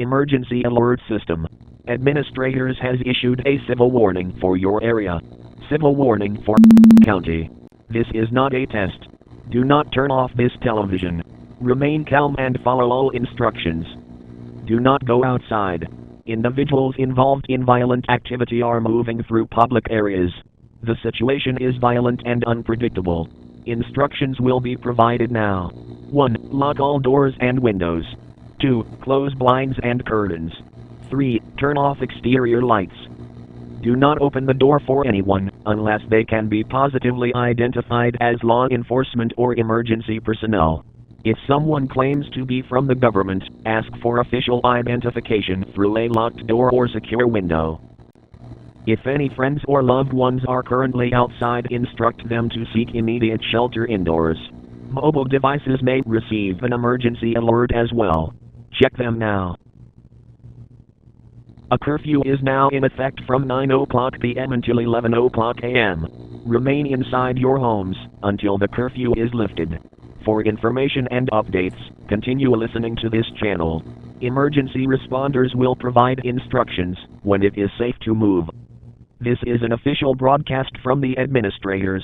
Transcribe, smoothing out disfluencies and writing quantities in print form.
Emergency alert system. Administrators has issued a civil warning for your area. Civil warning for county. This is not a test. Do not turn off this television. Remain calm and follow all instructions. Do not go outside. Individuals involved in violent activity are moving through public areas. The situation is violent and unpredictable. Instructions will be provided now. 1. Lock all doors and windows. 2. Close blinds and curtains. 3. Turn off exterior lights. Do not open the door for anyone, unless they can be positively identified as law enforcement or emergency personnel. If someone claims to be from the government, ask for official identification through a locked door or secure window. If any friends or loved ones are currently outside, instruct them to seek immediate shelter indoors. Mobile devices may receive an emergency alert as well. Check them now. A curfew is now in effect from 9 o'clock p.m. until 11 o'clock a.m. Remain inside your homes until the curfew is lifted. For information and updates, continue listening to this channel. Emergency responders will provide instructions when it is safe to move. This is an official broadcast from the administrators.